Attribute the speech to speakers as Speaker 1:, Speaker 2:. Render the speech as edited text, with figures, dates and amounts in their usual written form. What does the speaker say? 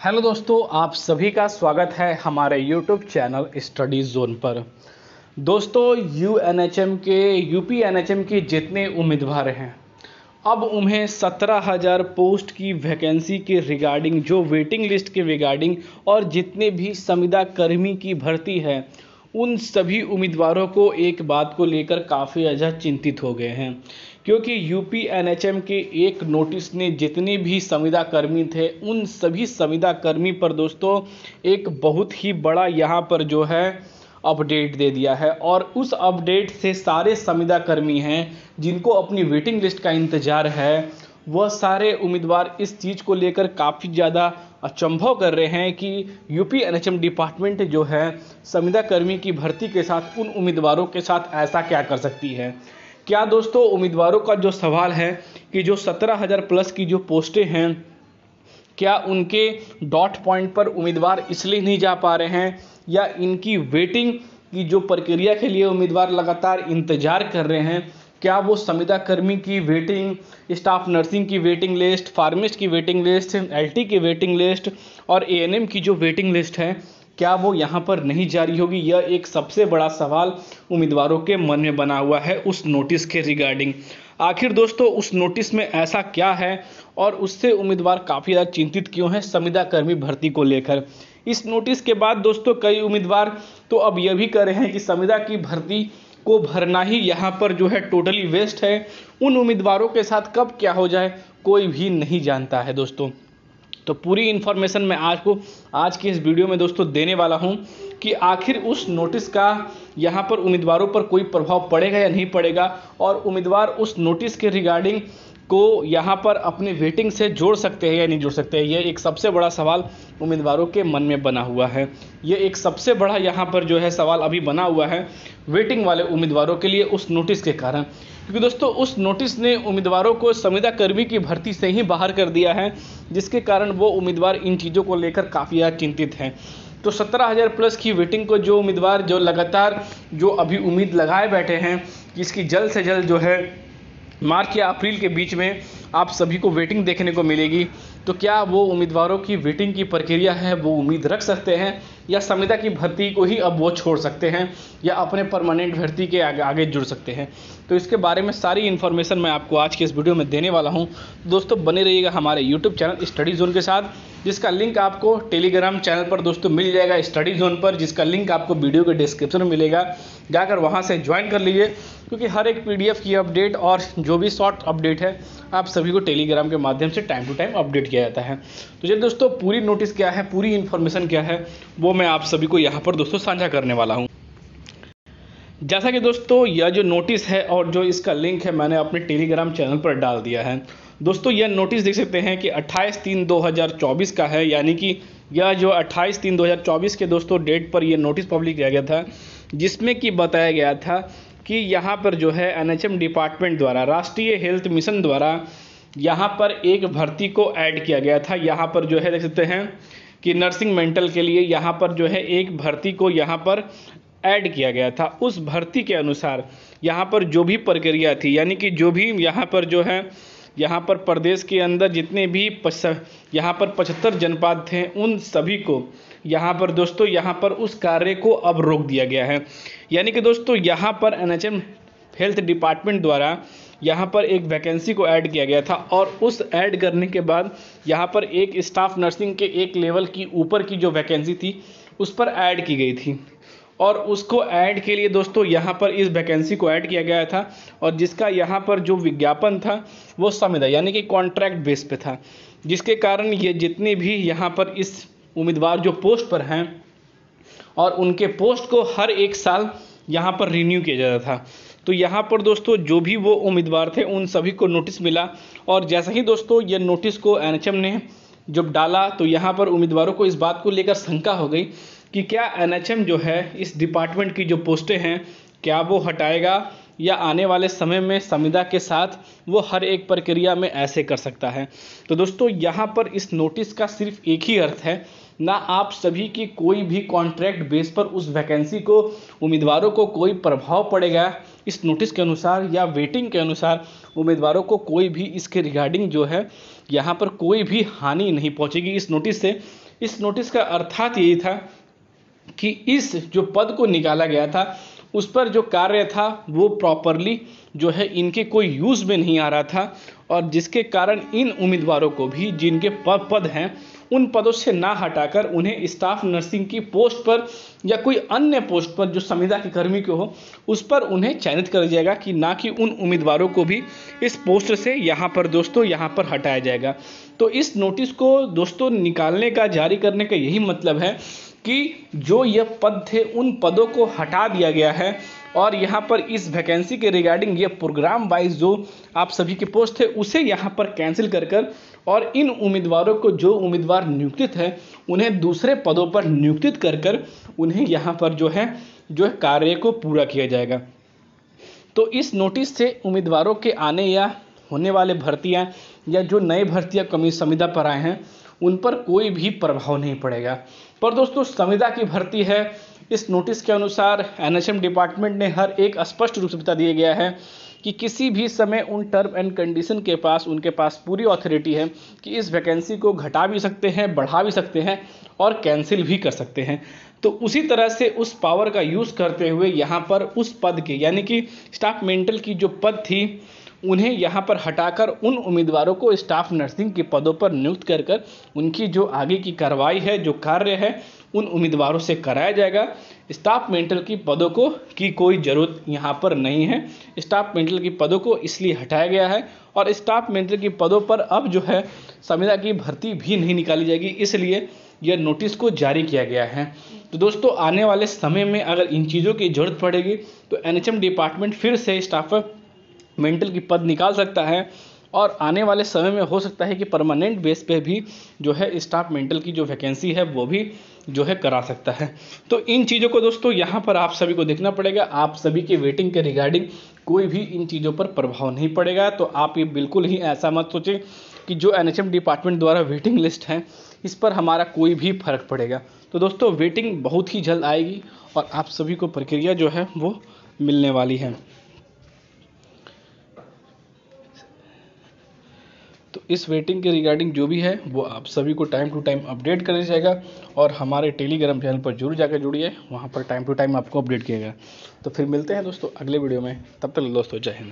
Speaker 1: Hello दोस्तों, आप सभी का स्वागत है हमारे यूट्यूब चैनल स्टडी जोन पर। दोस्तों, यूपी एनएचएम के जितने उम्मीदवार हैं, अब उन्हें 17,000 पोस्ट की वैकेंसी के रिगार्डिंग, जो वेटिंग लिस्ट के रिगार्डिंग और जितने भी संविदा कर्मी की भर्ती है, उन सभी उम्मीदवारों को एक बात को लेकर काफ़ी ज़्यादा चिंतित हो गए हैं, क्योंकि यूपी एनएचएम के एक नोटिस ने जितने भी संविदा कर्मी थे उन सभी संविदा कर्मी पर दोस्तों एक बहुत ही बड़ा यहाँ पर जो है अपडेट दे दिया है। और उस अपडेट से सारे संविदा कर्मी हैं जिनको अपनी वेटिंग लिस्ट का इंतज़ार है, वह सारे उम्मीदवार इस चीज़ को लेकर काफ़ी ज़्यादा अचंभव कर रहे हैं कि यूपी एनएचएम डिपार्टमेंट जो है संविदा कर्मी की भर्ती के साथ उन उम्मीदवारों के साथ ऐसा क्या कर सकती है। क्या दोस्तों, उम्मीदवारों का जो सवाल है कि जो 17,000 प्लस की जो पोस्टें हैं, क्या उनके डॉट पॉइंट पर उम्मीदवार इसलिए नहीं जा पा रहे हैं, या इनकी वेटिंग की जो प्रक्रिया के लिए उम्मीदवार लगातार इंतजार कर रहे हैं, क्या वो संविदा कर्मी की वेटिंग, स्टाफ नर्सिंग की वेटिंग लिस्ट, फार्मिस्ट की वेटिंग लिस्ट, एलटी की वेटिंग लिस्ट और एएनएम की जो वेटिंग लिस्ट है, क्या वो यहाँ पर नहीं जारी होगी? यह एक सबसे बड़ा सवाल उम्मीदवारों के मन में बना हुआ है उस नोटिस के रिगार्डिंग। आखिर दोस्तों उस नोटिस में ऐसा क्या है और उससे उम्मीदवार काफ़ी ज़्यादा चिंतित क्यों हैं संविदा कर्मी भर्ती को लेकर? इस नोटिस के बाद दोस्तों कई उम्मीदवार तो अब यह भी कह रहे हैं कि संविदा की भर्ती को भरना ही यहाँ पर जो है टोटली वेस्ट है। उन उम्मीदवारों के साथ कब क्या हो जाए कोई भी नहीं जानता है दोस्तों। तो पूरी इन्फॉर्मेशन मैं आज की इस वीडियो में दोस्तों देने वाला हूं कि आखिर उस नोटिस का यहां पर उम्मीदवारों पर कोई प्रभाव पड़ेगा या नहीं पड़ेगा, और उम्मीदवार उस नोटिस के रिगार्डिंग को यहाँ पर अपने वेटिंग से जोड़ सकते हैं या नहीं जोड़ सकते हैं। ये एक सबसे बड़ा सवाल उम्मीदवारों के मन में बना हुआ है। ये एक सबसे बड़ा यहाँ पर जो है सवाल अभी बना हुआ है वेटिंग वाले उम्मीदवारों के लिए उस नोटिस के कारण, क्योंकि दोस्तों उस नोटिस ने उम्मीदवारों को संविदा कर्मी की भर्ती से ही बाहर कर दिया है, जिसके कारण वो उम्मीदवार इन चीज़ों को लेकर काफ़ी ज़्यादा चिंतित हैं। तो 17,000 प्लस की वेटिंग को जो उम्मीदवार जो लगातार जो अभी उम्मीद लगाए बैठे हैं कि इसकी जल्द से जल्द जो है मार्च या अप्रैल के बीच में आप सभी को वेटिंग देखने को मिलेगी, तो क्या वो उम्मीदवारों की वेटिंग की प्रक्रिया है वो उम्मीद रख सकते हैं, या संविदा की भर्ती को ही अब वो छोड़ सकते हैं, या अपने परमानेंट भर्ती के आगे जुड़ सकते हैं? तो इसके बारे में सारी इन्फॉर्मेशन मैं आपको आज के इस वीडियो में देने वाला हूं। दोस्तों बने रहिएगा हमारे यूट्यूब चैनल स्टडी जोन के साथ, जिसका लिंक आपको टेलीग्राम चैनल पर दोस्तों मिल जाएगा स्टडी जोन पर, जिसका लिंक आपको वीडियो के डिस्क्रिप्शन में मिलेगा। जाकर वहां से ज्वाइन कर लीजिए, क्योंकि हर एक पीडीएफ की अपडेट और जो भी शॉर्ट अपडेट है आप सभी को टेलीग्राम के माध्यम से टाइम टू टाइम अपडेट किया जाता है। तो चलिए दोस्तों, पूरी नोटिस क्या है, पूरी इन्फॉर्मेशन क्या है, वो मैं आप सभी को यहाँ पर दोस्तों साझा करने वाला हूँ। जैसा कि दोस्तों यह जो नोटिस है और जो इसका लिंक है मैंने अपने टेलीग्राम चैनल पर डाल दिया है। दोस्तों यह नोटिस देख सकते हैं कि 28/3/2024 का है, यानी कि यह जो 28/3/2024 के दोस्तों डेट पर यह नोटिस पब्लिक किया गया था, जिसमें कि बताया गया था कि यहाँ पर जो है एनएचएम डिपार्टमेंट द्वारा, राष्ट्रीय हेल्थ मिशन द्वारा यहाँ पर एक भर्ती को ऐड किया गया था। यहाँ पर जो है देख सकते हैं कि नर्सिंग मेंटल के लिए यहाँ पर जो है एक भर्ती को यहाँ पर ऐड किया गया था। उस भर्ती के अनुसार यहाँ पर जो भी प्रक्रिया थी, यानी कि जो भी यहाँ पर जो है यहाँ पर प्रदेश के अंदर जितने भी यहाँ पर 75 जनपद थे, उन सभी को यहाँ पर दोस्तों यहाँ पर उस कार्य को अब रोक दिया गया है। यानी कि दोस्तों यहाँ पर एनएचएम हेल्थ डिपार्टमेंट द्वारा यहाँ पर एक वैकेंसी को ऐड किया गया था, और उस ऐड करने के बाद यहाँ पर एक स्टाफ नर्सिंग के एक लेवल की ऊपर की जो वैकेंसी थी उस पर ऐड की गई थी, और उसको ऐड के लिए दोस्तों यहाँ पर इस वैकेंसी को ऐड किया गया था, और जिसका यहाँ पर जो विज्ञापन था वो संविदा यानी कि कॉन्ट्रैक्ट बेस पे था, जिसके कारण ये जितने भी यहाँ पर इस उम्मीदवार जो पोस्ट पर हैं और उनके पोस्ट को हर एक साल यहाँ पर रिन्यू किया जाता था। तो यहाँ पर दोस्तों जो भी वो उम्मीदवार थे उन सभी को नोटिस मिला, और जैसा ही दोस्तों ये नोटिस को एनएचएम ने जब डाला तो यहाँ पर उम्मीदवारों को इस बात को लेकर शंका हो गई कि क्या एनएचएम जो है इस डिपार्टमेंट की जो पोस्टें हैं क्या वो हटाएगा, या आने वाले समय में संविदा के साथ वो हर एक प्रक्रिया में ऐसे कर सकता है। तो दोस्तों यहाँ पर इस नोटिस का सिर्फ एक ही अर्थ है, ना आप सभी की कोई भी कॉन्ट्रैक्ट बेस पर उस वैकेंसी को उम्मीदवारों को कोई प्रभाव पड़ेगा इस नोटिस के अनुसार, या वेटिंग के अनुसार उम्मीदवारों को कोई भी इसके रिगार्डिंग जो है यहाँ पर कोई भी हानि नहीं पहुँचेगी इस नोटिस से। इस नोटिस का अर्थात यही था कि इस जो पद को निकाला गया था उस पर जो कार्य था वो प्रॉपरली जो है इनके कोई यूज़ में नहीं आ रहा था, और जिसके कारण इन उम्मीदवारों को भी जिनके पद हैं उन पदों से ना हटाकर उन्हें स्टाफ नर्सिंग की पोस्ट पर या कोई अन्य पोस्ट पर जो संविदा के कर्मी को हो उस पर उन्हें चयनित कर दिया जाएगा, कि ना कि उन उम्मीदवारों को भी इस पोस्ट से यहाँ पर दोस्तों यहाँ पर हटाया जाएगा। तो इस नोटिस को दोस्तों निकालने का, जारी करने का यही मतलब है कि जो ये पद थे उन पदों को हटा दिया गया है, और यहाँ पर इस वैकेंसी के रिगार्डिंग ये प्रोग्राम वाइज जो आप सभी के पोस्ट थे उसे यहाँ पर कैंसिल कर और इन उम्मीदवारों को, जो उम्मीदवार नियुक्तित है उन्हें दूसरे पदों पर नियुक्तित कर उन्हें यहाँ पर जो है कार्य को पूरा किया जाएगा। तो इस नोटिस से उम्मीदवारों के आने या होने वाले भर्तियाँ या जो नए भर्तियाँ कमी संविदा पर आए हैं उन पर कोई भी प्रभाव नहीं पड़ेगा। पर दोस्तों संविदा की भर्ती है, इस नोटिस के अनुसार एनएचएम डिपार्टमेंट ने हर एक स्पष्ट रूप से बता दिया गया है कि किसी भी समय उन टर्म एंड कंडीशन के पास, उनके पास पूरी अथॉरिटी है कि इस वैकेंसी को घटा भी सकते हैं, बढ़ा भी सकते हैं और कैंसिल भी कर सकते हैं। तो उसी तरह से उस पावर का यूज़ करते हुए यहाँ पर उस पद के, यानी कि स्टाफ मेंटल की जो पद थी उन्हें यहाँ पर हटाकर उन उम्मीदवारों को स्टाफ नर्सिंग के पदों पर नियुक्त कर उनकी जो आगे की कार्रवाई है, जो कार्य है उन उम्मीदवारों से कराया जाएगा। स्टाफ मेंटल की पदों को की कोई ज़रूरत यहाँ पर नहीं है। स्टाफ मेंटल की पदों को इसलिए हटाया गया है और स्टाफ मेंटल की पदों पर अब जो है संविदा की भर्ती भी नहीं निकाली जाएगी, इसलिए यह नोटिस को जारी किया गया है। तो दोस्तों आने वाले समय में अगर इन चीज़ों की ज़रूरत पड़ेगी तो एनएचएम डिपार्टमेंट फिर से स्टाफ मेंटल की पद निकाल सकता है, और आने वाले समय में हो सकता है कि परमानेंट बेस पे भी जो है स्टाफ मेंटल की जो वैकेंसी है वो भी जो है करा सकता है। तो इन चीज़ों को दोस्तों यहाँ पर आप सभी को देखना पड़ेगा। आप सभी के वेटिंग के रिगार्डिंग कोई भी इन चीज़ों पर प्रभाव नहीं पड़ेगा। तो आप ये बिल्कुल ही ऐसा मत सोचें कि जो एनएचएम डिपार्टमेंट द्वारा वेटिंग लिस्ट है इस पर हमारा कोई भी फर्क पड़ेगा। तो दोस्तों वेटिंग बहुत ही जल्द आएगी और आप सभी को प्रक्रिया जो है वो मिलने वाली है। तो इस वेटिंग के रिगार्डिंग जो भी है वो आप सभी को टाइम टू टाइम अपडेट कर दिया जाएगा, और हमारे टेलीग्राम चैनल पर जरूर जाकर जुड़िए, वहाँ पर टाइम टू टाइम आपको अपडेट किया जाएगा। तो फिर मिलते हैं दोस्तों अगले वीडियो में, तब तक दोस्तों जय हिंद।